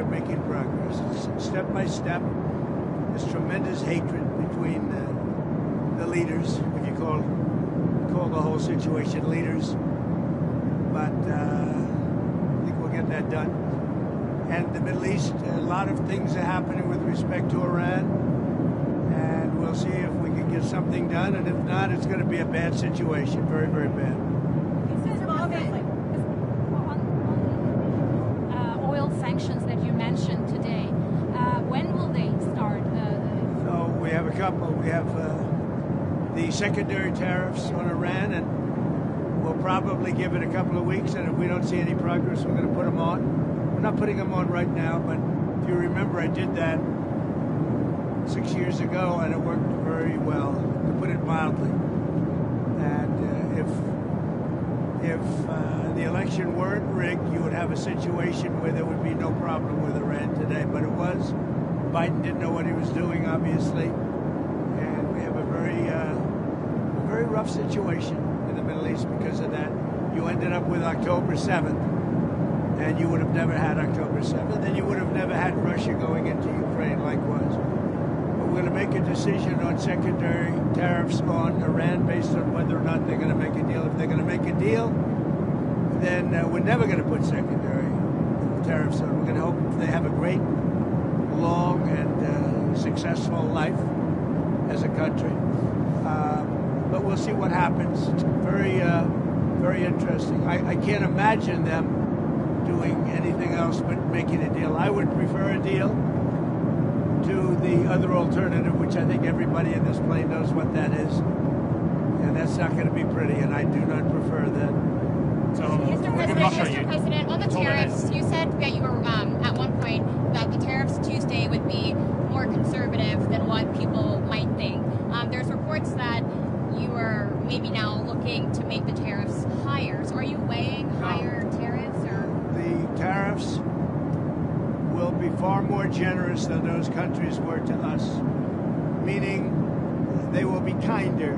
are making progress. It's step by step. There's tremendous hatred between the leaders, if you call the whole situation leaders. But I think we'll get that done. And the Middle East, a lot of things are happening with respect to Iran. And we'll see if we can get something done. And if not, it's going to be a bad situation, very, very bad. Oil sanctions that you mentioned today, when will they start? So we have a couple. We have the secondary tariffs on Iran, and we'll probably give it a couple of weeks. And if we don't see any progress, we're going to put them on. We're not putting them on right now, but if you remember, I did that 6 years ago, and it worked very well, to put it mildly. And if the election weren't rigged, you would have a situation where there would be no problem with Iran today, but it was. Biden didn't know what he was doing, obviously, and we have a very rough situation in the Middle East because of that. You ended up with October 7th, and you would have never had October 7th, and you would have never had Russia going into Ukraine likewise. But we're going to make a decision on secondary tariffs on Iran based on whether or not they're going to make a deal. If they're going to make a deal, then we're never going to put secondary tariffs on. We're going to hope they have a great, long, and successful life as a country. But we'll see what happens. It's very interesting. I can't imagine them doing anything else but making a deal. I would prefer a deal to the other alternative, which I think everybody in this plane knows what that is. And that's not going to be pretty, and I do not prefer that. So, Mr. President, on the tariffs, you said that you were at one point that the tariffs Tuesday would be more conservative than what people might think. There's reports that you are maybe now looking to make the tariffs higher. So are you weighing higher tariffs? Or the tariffs will be far more generous than those countries were to us, meaning they will be kinder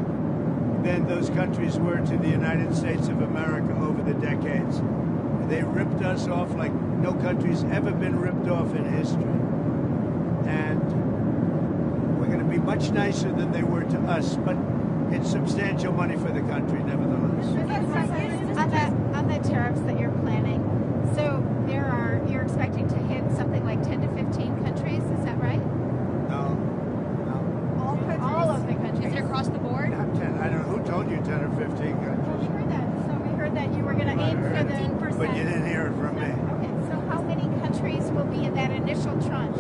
than those countries were to the United States of America over the decades. They ripped us off like no country's ever been ripped off in history. And we're going to be much nicer than they were to us, but it's substantial money for the country, nevertheless. On the tariffs that you're planning, so you're expecting to hit something like 10 to 15 countries, is that right? No. All countries? All of the countries. Is it across the board? Not 10. I don't know. Who told you 10 or 15 countries? Well, we heard that. So we heard that you were going to aim for the 15%. But you didn't hear it from me. Okay, so how many countries will be in that initial tranche?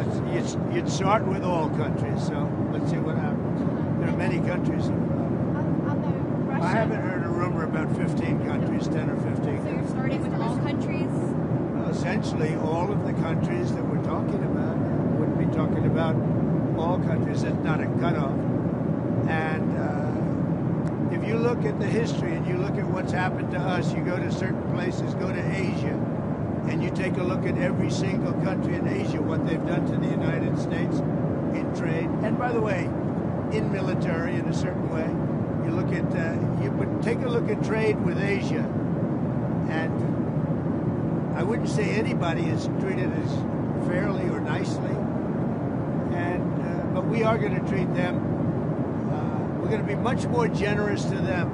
You'd start with all countries, so let's see what happens. There are many countries. On the Russia? I haven't heard a rumor about 15 countries, 10 or 15 So you're starting with all countries? Well, essentially, all of the countries that we're talking about. Wouldn't be talking about all countries. It's not a cutoff. And if you look at the history and you look at what's happened to us, you go to certain places, go to Asia, and you take a look at every single country in Asia, what they've done to the United States in trade. And by the way, in military in a certain way. You look at, you would take a look at trade with Asia, and I wouldn't say anybody is treated as fairly or nicely, and but we are going to treat them. We're going to be much more generous to them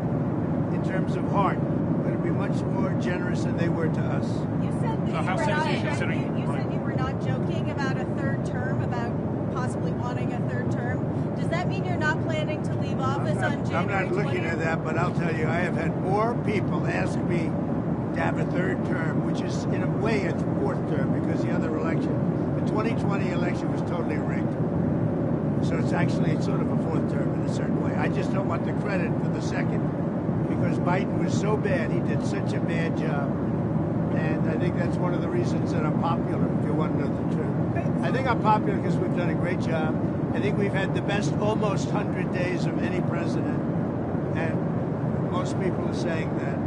in terms of heart. We're going to be much more generous than they were to us. You said that you were not joking about a third term, about possibly wanting a third term. Does that mean you're not planning to leave office on January 20th? I'm not looking at that, but I'll tell you, I have had more people ask me to have a third term, which is in a way a fourth term, because the other election, the 2020 election was totally rigged. So it's actually sort of a fourth term in a certain way. I just don't want the credit for the second, because Biden was so bad, he did such a bad job. And I think that's one of the reasons that I'm popular, if you want to know the truth. I think I'm popular because we've done a great job. I think we've had the best almost 100 days of any president. And most people are saying that.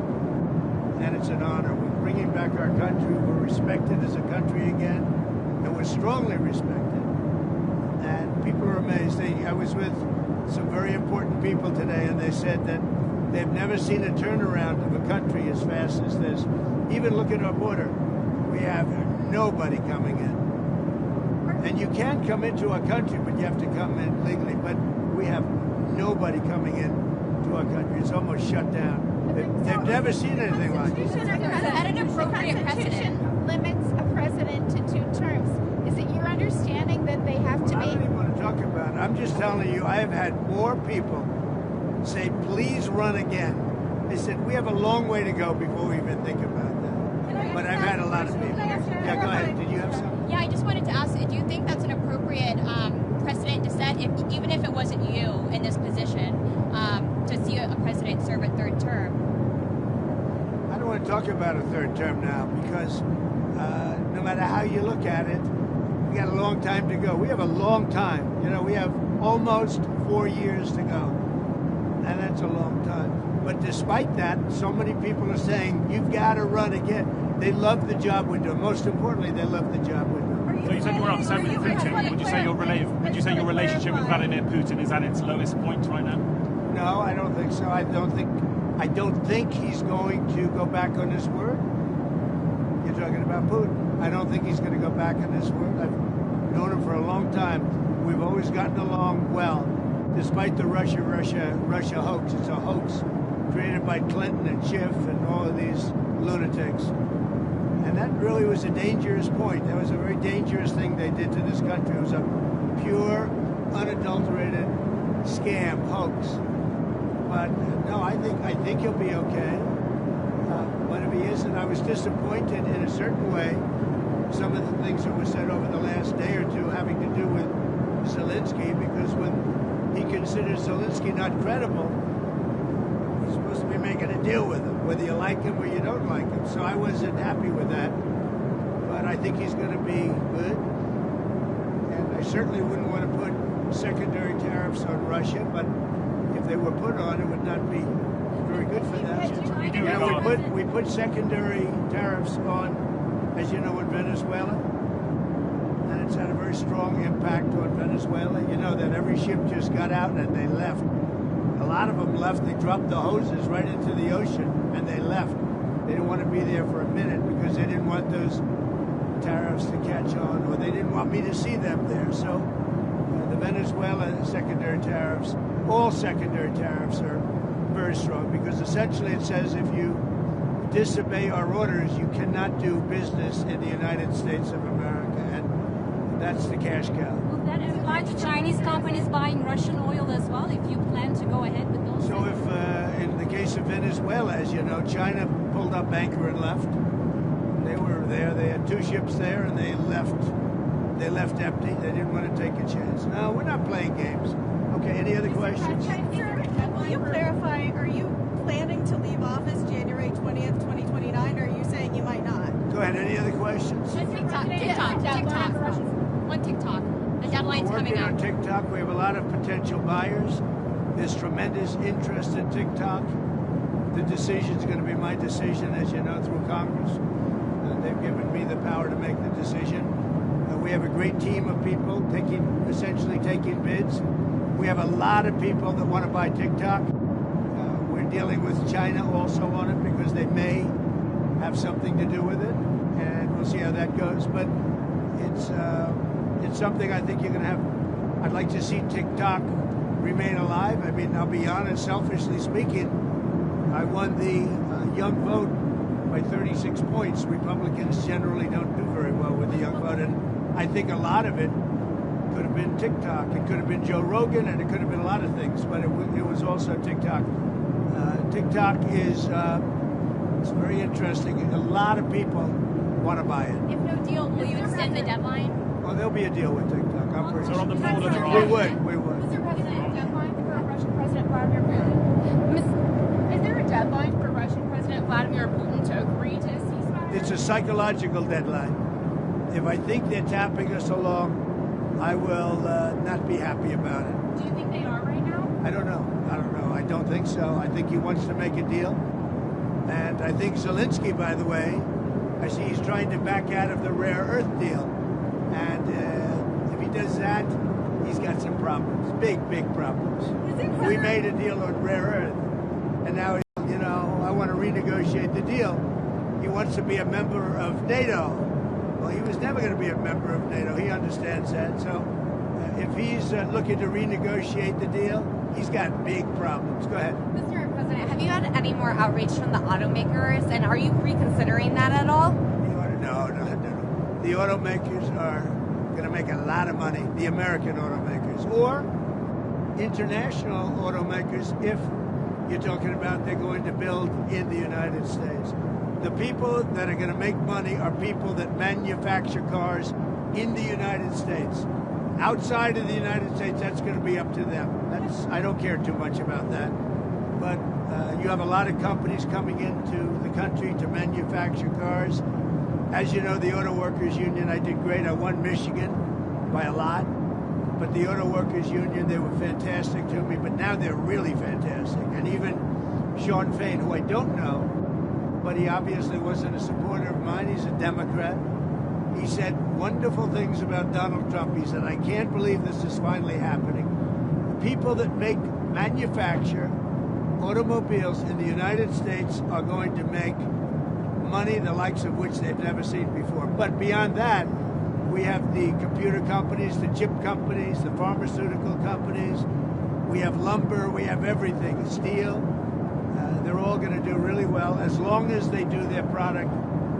And it's an honor. We're bringing back our country. We're respected as a country again. And we're strongly respected. And people are amazed. I was with some very important people today, and they said that they've never seen a turnaround of a country as fast as this. Even look at our border. We have nobody coming in. And you can come into our country, but you have to come in legally. But we have nobody coming in to our country. It's almost shut down. They've never seen anything like it. At an appropriate The precedent. Constitution limits a president to 2 terms. Is it your understanding that they have to I don't be? even want to talk about it. I'm just telling you, I have had more people say, please run again. They said, we have a long way to go before we even think about that. But I've had a lot of people. Yeah, go ahead. Did you have something? Yeah, I just wanted to ask, do you think that's an appropriate precedent to set, even if it wasn't you in this position, to see a president serve a 3rd term? I don't want to talk about a 3rd term now because no matter how you look at it, we got a long time to go. We have a long time. You know, we have almost 4 years to go. And that's a long time. But despite that, so many people are saying, you've got to run again. They love the job we're doing. Most importantly, they love the job we're doing. So you said you were upset with Putin. Would you say your relationship with Vladimir Putin is at its lowest point right now? No, I don't think so. I don't think he's going to go back on his word. You're talking about Putin. I don't think he's going to go back on his word. I've known him for a long time. We've always gotten along well, despite the Russia hoax. It's a hoax created by Clinton and Schiff and all of these lunatics. And that really was a dangerous point. That was a very dangerous thing they did to this country. It was a pure, unadulterated scam, hoax. But no, I think he'll be okay. But if he isn't, I was disappointed in a certain way. Some of the things that were said over the last day or two having to do with Zelensky, because when he considers Zelensky not credible, he's supposed to be making a deal with him, whether you like him or you don't like him. So I wasn't happy with that. But I think he's going to be good. And I certainly wouldn't want to put secondary tariffs on Russia, but if they were put on, it would not be very good for them. You know, we put secondary tariffs on, as you know, in Venezuela, and it's had a very strong impact on Venezuela. You know that every ship just got out and they left. A lot of them left. They dropped the hoses right into the ocean and they left. They didn't want to be there for a minute because they didn't want those tariffs to catch on, or they didn't want me to see them there. So the Venezuela secondary tariffs, all secondary tariffs are very strong, because essentially it says if you disobey our orders, you cannot do business in the United States of America, and that's the cash cow. Will that apply to Chinese companies buying Russian oil as well, if you plan to go ahead with those? So if, in the case of Venezuela, as you know, China pulled up anchor and left. They were there, they had 2 ships there, and they left. They left empty. They didn't want to take a chance. No, we're not playing games. Okay, any other questions? Will you clarify, are you planning to leave office January 20th, 2029, or are you saying you might not? Go ahead, any other questions? TikTok. On TikTok. The deadline's We're coming working on up. TikTok. We have a lot of potential buyers. There's tremendous interest in TikTok. The decision's going to be my decision, as you know, through Congress. They've given me the power to make the decision. We have a great team of people essentially taking bids. We have a lot of people that want to buy TikTok. We're dealing with China also on it because they may have something to do with it, and we'll see how that goes. But it's something I think you're going to have. I'd like to see TikTok remain alive. I mean, I'll be honest, selfishly speaking, I won the young vote by 36 points. Republicans generally don't do very well with the young vote, and I think a lot of it could have been TikTok. It could have been Joe Rogan, and it could have been a lot of things, but it was also TikTok. TikTok is it's very interesting. A lot of people want to buy it. If no deal, will you extend the deadline? Well, there'll be a deal with TikTok. I'm pretty So on the sure. board of the We would. Mr. President, deadline for Russian President Vladimir Putin? Is there a deadline for Russian President Vladimir Putin to agree to a ceasefire? It's a psychological deadline. If I think they're tapping us along, I will not be happy about it. Do you think they are right now? I don't know. I don't think so. I think he wants to make a deal. And I think Zelensky, by the way, I see he's trying to back out of the rare earth deal. And if he does that, he's got some problems. Big problems. We made a deal on rare earth. And now, I want to renegotiate the deal. He wants to be a member of NATO. Well, he was never going to be a member of NATO. He understands that. So if he's looking to renegotiate the deal, he's got big problems. Go ahead. Mr. President, have you had any more outreach from the automakers, and are you reconsidering that at all? No. The automakers are going to make a lot of money, the American automakers, or international automakers if you're talking about they're going to build in the United States. The people that are going to make money are people that manufacture cars in the United States. Outside of the United States, that's going to be up to them. I don't care too much about that. But you have a lot of companies coming into the country to manufacture cars. As you know, the Auto Workers Union, I did great. I won Michigan by a lot. But the Auto Workers Union, they were fantastic to me. But now they're really fantastic. And even Sean Fain, who I don't know, but he obviously wasn't a supporter of mine. He's a Democrat. He said wonderful things about Donald Trump. He said, I can't believe this is finally happening. The people that manufacture automobiles in the United States are going to make money the likes of which they've never seen before. But beyond that, we have the computer companies, the chip companies, the pharmaceutical companies. We have lumber. We have everything, steel. They're all going to do really well as long as they do their product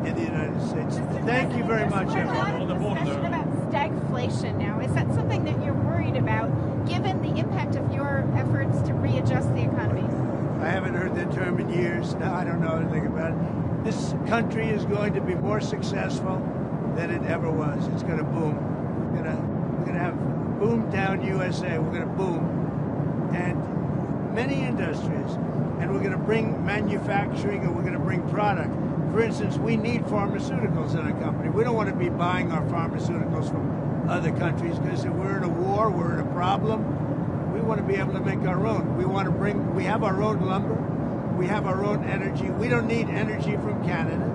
in the United States. Thank you very much, everyone. Discussion about stagflation now. Is that something that you're worried about, given the impact of your efforts to readjust the economy? I haven't heard that term in years. No, I don't know anything about it. This country is going to be more successful than it ever was. It's going to boom. We're going to have boom down USA. We're going to boom. And many industries. And we're going to bring manufacturing, and we're going to bring product. For instance, we need pharmaceuticals in our company. We don't want to be buying our pharmaceuticals from other countries, because if we're in a war, we're in a problem. We want to be able to make our own. We have our own lumber. We have our own energy. We don't need energy from Canada.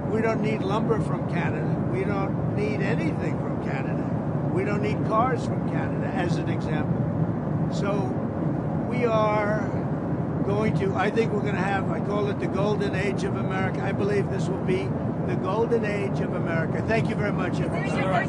We don't need lumber from Canada. We don't need anything from Canada. We don't need cars from Canada, as an example. So we are I think we're going to have, I call it the golden age of America. I believe this will be the golden age of America. Thank you very much, everyone.